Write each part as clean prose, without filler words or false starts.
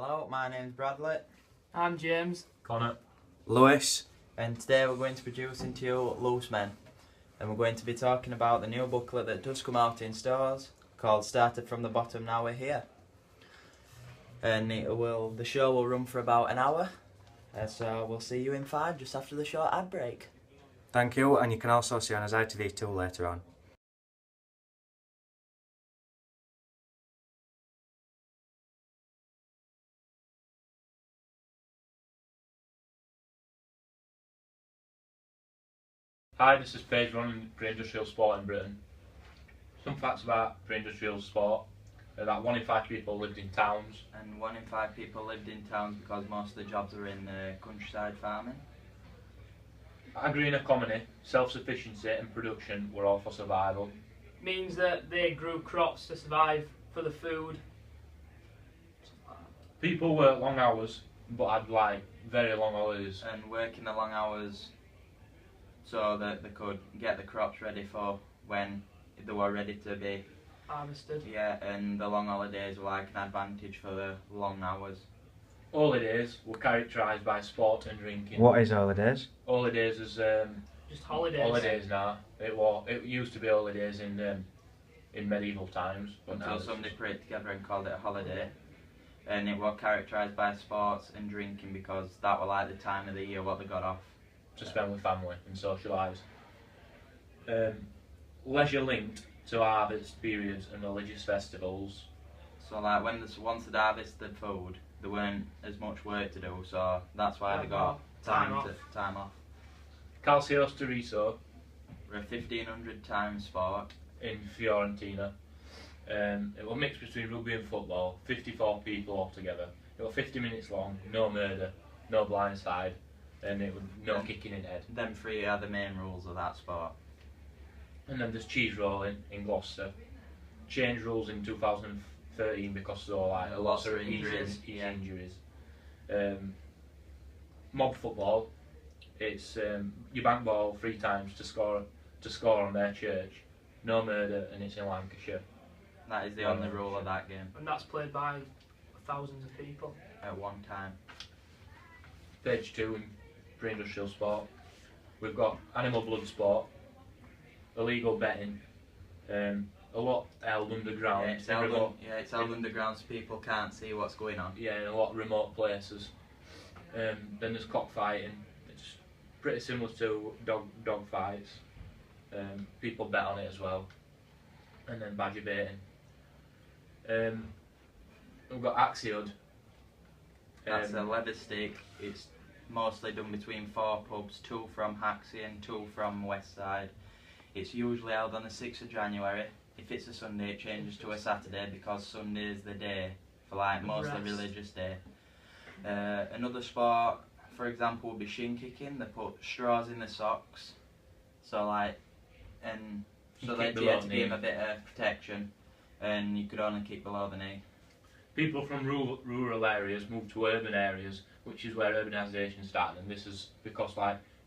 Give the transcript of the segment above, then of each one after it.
Hello, my name's Bradley. I'm James. Connor. Lewis. And today we're going to be introducing to you Loose Men. And we're going to be talking about the new booklet that does come out in stores called Started From the Bottom, Now We're Here. And the show will run for about an hour. So we'll see you in 5 just after the short ad break. Thank you, and you can also see on his ITV2 later on. Hi, this is Paige running pre-industrial sport in Britain. Some facts about pre-industrial sport are that 1 in 5 people lived in towns. And 1 in 5 people lived in towns because most of the jobs are in countryside farming. Agri and economy, self-sufficiency and production were all for survival. Means that they grew crops to survive for the food. People worked long hours but had very long holidays. And working the long hours so that they could get the crops ready for when they were ready to be Harvested. Yeah, and the long holidays were like an advantage for the long hours. Holidays were characterised by sport and drinking. What is holidays? Holidays is Just holidays. holidays now. It used to be holidays in medieval times, but now Until somebody put it together and called it a holiday. And it was characterised by sports and drinking because that were like the time of the year what they got off. to spend with family and socialise. Leisure linked to harvest periods and religious festivals. So like once they'd harvested food, there weren't as much work to do, so that's why they got time off. Calcio Storiso We're a 1500 time sport. in Fiorentina. It was mixed between rugby and football, 54 people altogether. It was 50 minutes long, no murder, no blindside, and it was no kicking in head. Them 3 are the main rules of that sport. And then there's cheese rolling in Gloucester. Changed rules in 2013 because there were lots of injuries. Mob football. It's you bank ball 3 times to score on their church. No murder, and it's in Lancashire. That is the only rule of that game And that's played by thousands of people. at one time. Page 2 in pre-industrial sport. We've got animal blood sport, illegal betting, a lot held underground. Yeah, it's held underground so people can't see what's going on. Yeah, in a lot of remote places. Then there's cockfighting. It's pretty similar to dog fights. People bet on it as well. And then badger baiting. We've got Axiod. That's a leather stick. It's mostly done between 4 pubs, 2 from Haxey and 2 from West Side. It's usually held on the 6th of January. If it's a Sunday, it changes to a Saturday because Sunday is the day for mostly religious day. Another sport, for example, would be shin kicking. They put straws in the socks, so they had to give them a bit of protection, and you could only kick below the knee. People from rural areas moved to urban areas, which is where urbanisation started, and this is because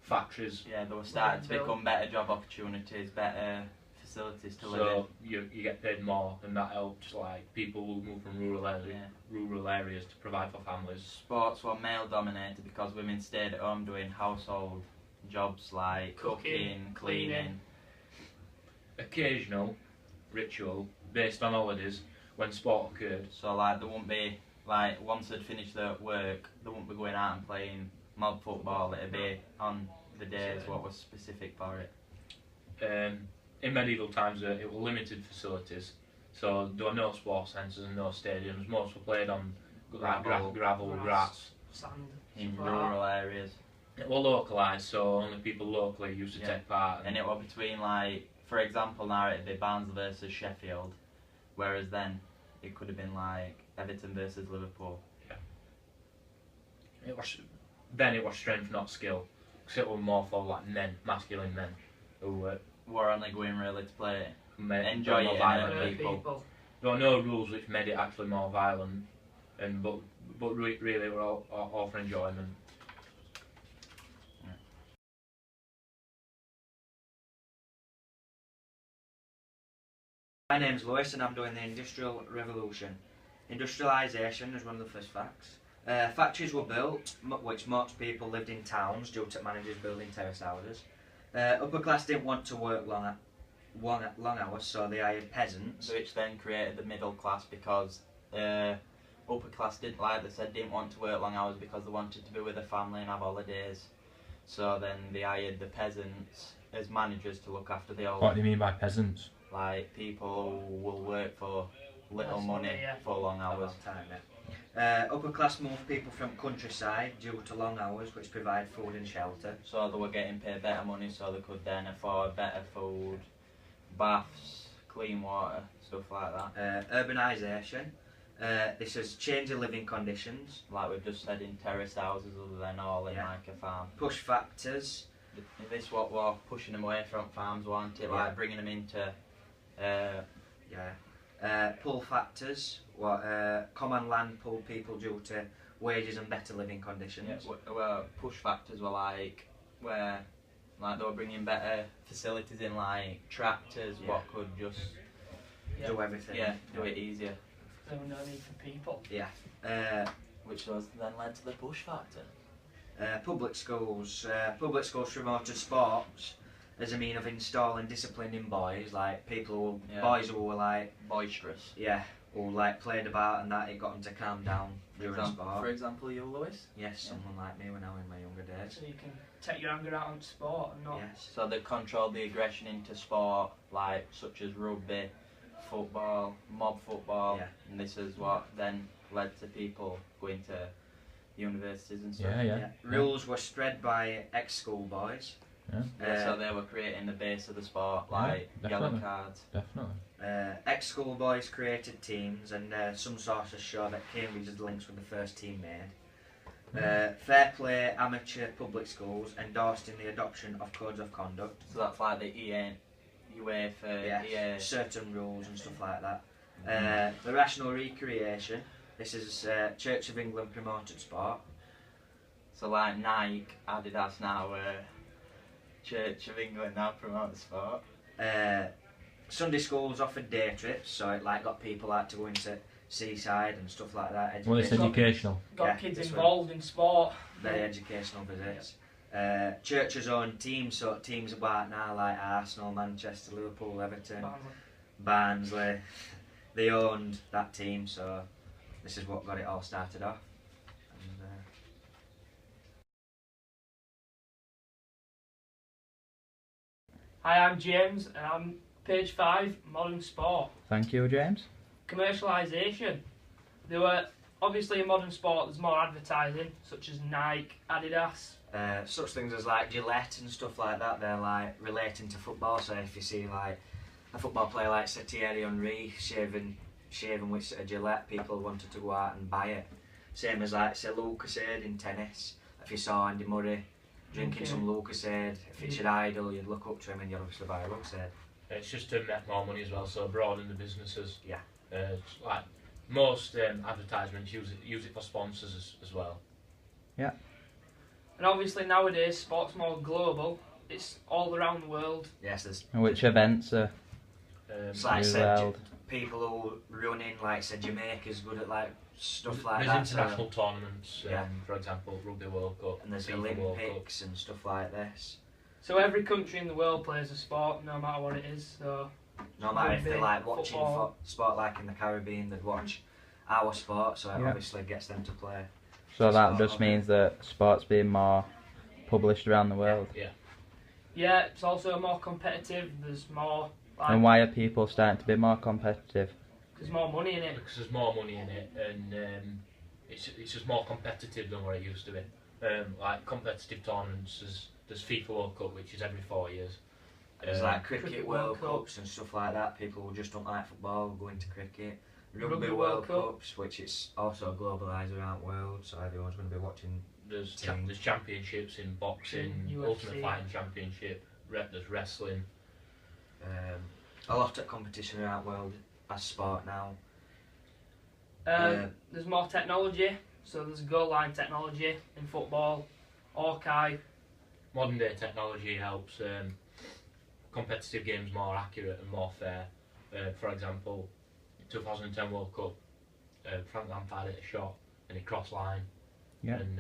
factories. Yeah, they were starting to become better job opportunities, better facilities to live in. So you get paid more, and that helps people who move from rural areas to provide for families. Sports were male dominated because women stayed at home doing household jobs like cooking, cleaning. Occasional ritual based on holidays when sport occurred. So there wouldn't be once they'd finished their work, they wouldn't be going out and playing mob football. It'd be on the days what was specific for it. In medieval times, it were limited facilities, so there were no sports centres and no stadiums. Most were played on gravel, grass, sand, in rural areas. It was localised, so only people locally used to take part. And it was between for example, now it'd be Barnsley versus Sheffield, whereas then it could have been Everton versus Liverpool. Yeah. It was strength, not skill, because it was more for masculine men who were only going really to play it. enjoy it, violent people. There were no rules which made it actually more violent, but really were all for enjoyment. My name's Lewis and I'm doing the Industrial Revolution. Industrialisation is one of the first facts. Factories were built, which most people lived in towns due to managers building terrace houses. Upper class didn't want to work long hours, so they hired peasants. Which then created the middle class because upper class didn't, like they said, didn't want to work long hours because they wanted to be with their family and have holidays. So then they hired the peasants as managers to look after the old. What do you mean by peasants? Like people who will work for little money for long hours. Upper class moved people from countryside due to long hours, which provide food and shelter. So they were getting paid better money, so they could then afford better food, baths, clean water, stuff like that. Urbanisation. This has changed the living conditions. Like we've just said, in terraced houses other than all in like a farm. Push factors. This what we're pushing them away from farms, weren't it? Like bringing them into... pull factors. Common land pulled people due to wages and better living conditions. Yeah, well, push factors were like where they were bringing better facilities in, like tractors, what could just do everything. Yeah, do it easier. There were no need for people. Yeah. Which was then led to the push factor. Public schools. Public schools promoted sports as a mean of installing discipline in boys, like people who, boys who were like boisterous. Yeah, who like played about and that it got them to calm down during sport. For example, you, Lewis? Yes, someone like me when I was in my younger days. So you can take your anger out on sport and not. Yes. So they controlled the aggression into sport, like such as rugby, football, mob football, and this is what then led to people going to universities and stuff. Rules were spread by ex-school boys. So they were creating the base of the sport, like yellow cards. Definitely. Ex-school boys created teams, and some sources show that Cambridge's links with the first team made. Fair play amateur public schools endorsed in the adoption of codes of conduct. So that's like the UEFA, EA. Certain rules and stuff like that. The rational recreation. This is Church of England promoted sport. So like Nike, Adidas now, Church of England now promote sport. Sunday schools offered day trips, so it like got people like to go into seaside and stuff like that. Well, it's educational. Got kids involved in sport. Very educational visits. Church's own teams, so teams about now like Arsenal, Manchester, Liverpool, Everton, Barnsley. They owned that team, so this is what got it all started off. Hi, I'm James, and I'm page 5, modern sport. Thank you, James. Commercialisation. There were obviously in modern sport. There's more advertising, such as Nike, Adidas. Such things as like Gillette and stuff like that. They're like relating to football. So if you see like a football player like Thierry Henry shaving with a Gillette, people wanted to go out and buy it. Same as like say Lucasade in tennis. If you saw Andy Murray drinking some Lucasade, if it's your idol, you'd look up to him and you'd obviously buy a Lucasade. It's just to make more money as well, so broaden the businesses. Yeah. Like most advertisements use it for sponsors as well. Yeah. And obviously nowadays sport's more global. It's all around the world. Yes, there's. And which events are like said, people who run in, like said, Jamaica's good at like stuff like that. There's international tournaments, for example, Rugby World Cup, and there's FIFA Olympics and stuff like this. So every country in the world plays a sport, no matter what it is. So no matter if they're like watching sport like in the Caribbean, they'd watch our sport, so it obviously gets them to play. So that just means that sport's being more published around the world. Yeah, it's also more competitive. There's more. And why are people starting to be more competitive? There's more money in it. Because there's more money in it, and it's just more competitive than what it used to be. Like competitive tournaments, there's FIFA World Cup, which is every 4 years. There's like cricket World Cups and stuff like that. People who just don't like football go into cricket. Rugby World Cups, which is also globalised around the world, so everyone's going to be watching. There's championships in boxing, Ultimate Fighting Championship, there's wrestling. A lot of competition around the world as sport now. There's more technology, so there's goal line technology in football, Hawkeye. Modern day technology helps competitive games more accurate and more fair. For example, 2010 World Cup, Frank Lampard hit a shot and he crossed line. Yeah. And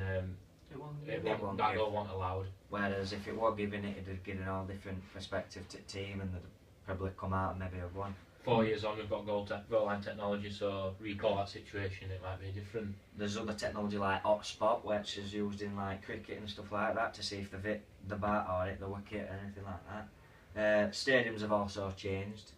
It wasn't that goal wasn't allowed. Whereas if it were given it, it'd give an all different perspective to the team, and they'd probably come out and maybe have won. 4 years on, we've got goal line technology, so recall that situation, it might be different. There's other technology like hotspot, which is used in like cricket and stuff like that to see if they've hit the bat or hit the wicket or anything like that. Stadiums have also changed.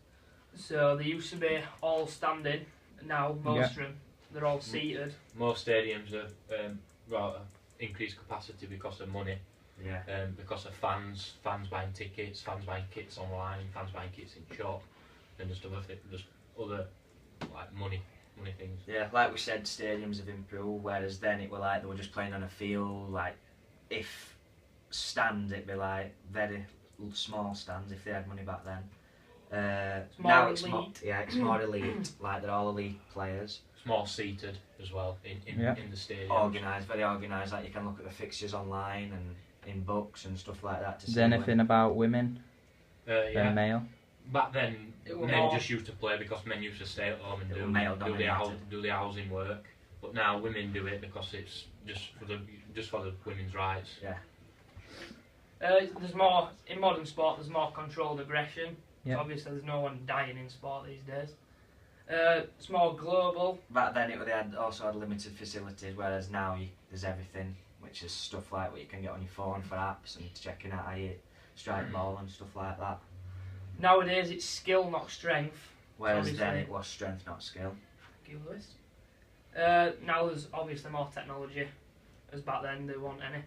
So they used to be all standing. Now most of them, they're all seated. Most stadiums have increased capacity because of money. Yeah. Because of fans buying tickets, fans buying kits online, fans buying kits in shop, and just other like money things. Yeah, like we said, stadiums have improved, whereas then it were like they were just playing on a field. Like if stands, it'd be like very small stands if they had money back then. Now it's more, it's more elite. Like they're all elite players. It's more seated as well in the stadium. Organised, very organised. Like you can look at the fixtures online and in books and stuff like that to see. Is there anything about women and male? Back then, men just used to play because men used to stay at home and do the housing work. But now women do it because it's just for the women's rights. Yeah. There's more in modern sport. There's more controlled aggression. Yeah. So obviously, there's no one dying in sport these days. It's more global. Back then, they also had limited facilities, whereas now there's everything, which is stuff like what you can get on your phone for apps and checking out how you strike ball and stuff like that. Nowadays, it's skill, not strength. Whereas then it was strength, not skill. Thank you, Lewis. Now there's obviously more technology, as back then there weren't any.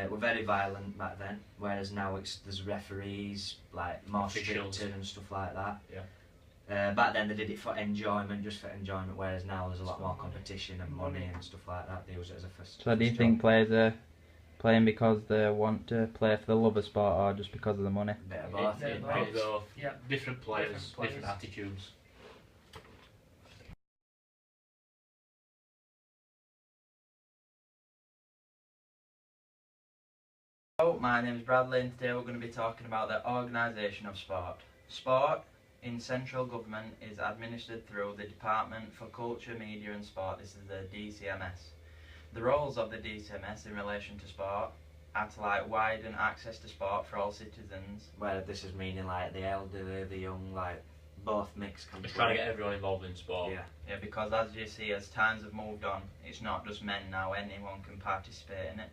We're very violent back then, whereas now there's referees, like more stricter and stuff like that. Yeah. Back then they did it for enjoyment, just for enjoyment, whereas now there's a lot more competition and money and stuff like that. They use it as a first. So do you think players are playing because they want to play for the love of sport or just because of the money? A bit of both. Bit of both. Yeah. Different players, different attitudes. Hello, my name is Bradley and today we're going to be talking about the organisation of sport. Sport in central government is administered through the Department for Culture, Media and Sport. This is the DCMS. The roles of the DCMS in relation to sport are to widen access to sport for all citizens. Where this is meaning like the elderly, the young, like both mixed. Just trying to get everyone involved in sport. Yeah, because as you see, as times have moved on, it's not just men now, anyone can participate in it.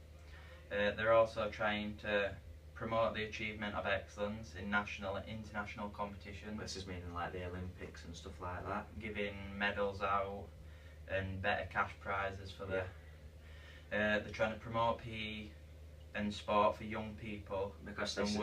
They're also trying to promote the achievement of excellence in national and international competitions. This is meaning like the Olympics and stuff like that. Giving medals out and better cash prizes for the... they're trying to promote PE and sport for young people because and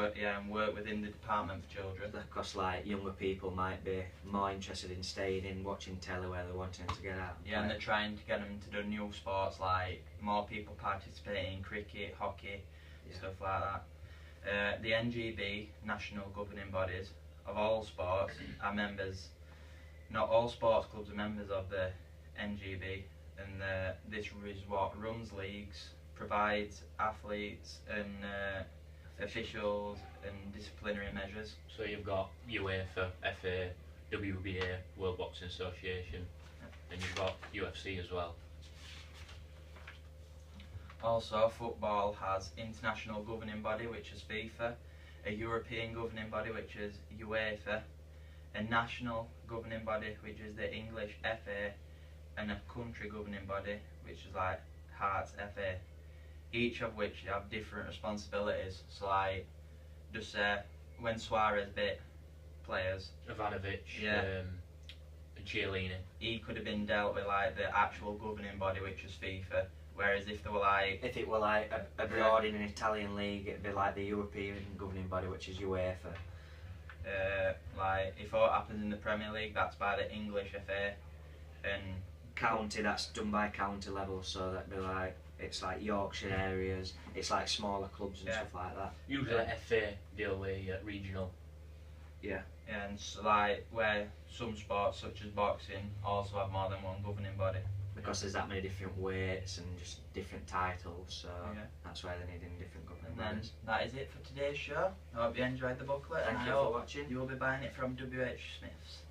work within the Department for Children. Because like younger people might be more interested in staying in, watching telly where they're wanting to get out. Yeah, and they're trying to get them to do new sports like more people participating in cricket, hockey, stuff like that. The NGB, national governing bodies of all sports, are members. Not all sports clubs are members of the NGB, and this is what runs leagues, provides athletes and officials and disciplinary measures. So you've got UEFA, FA, WBA, World Boxing Association, and you've got UFC as well. Also, football has international governing body, which is FIFA, a European governing body, which is UEFA, a national governing body, which is the English FA, and a country governing body, which is like Hearts FA. Each of which have different responsibilities. So like, just say, when Suarez bit players, Ivanovic, Chiellini, he could have been dealt with like the actual governing body, which is FIFA. Whereas if it were like abroad in an Italian league, it'd be like the European governing body, which is UEFA. Like if all happens in the Premier League, that's by the English FA, and county, that's done by county level. So that'd be like, it's like Yorkshire areas, it's like smaller clubs and stuff like that. Usually FA deal with regional. Yeah. And so like where some sports such as boxing also have more than one governing body. Because there's that many different weights and just different titles, so that's why they're needing different governing bodies. That is it for today's show. I hope you enjoyed the booklet. Thank you for watching. You will be buying it from WH Smith's.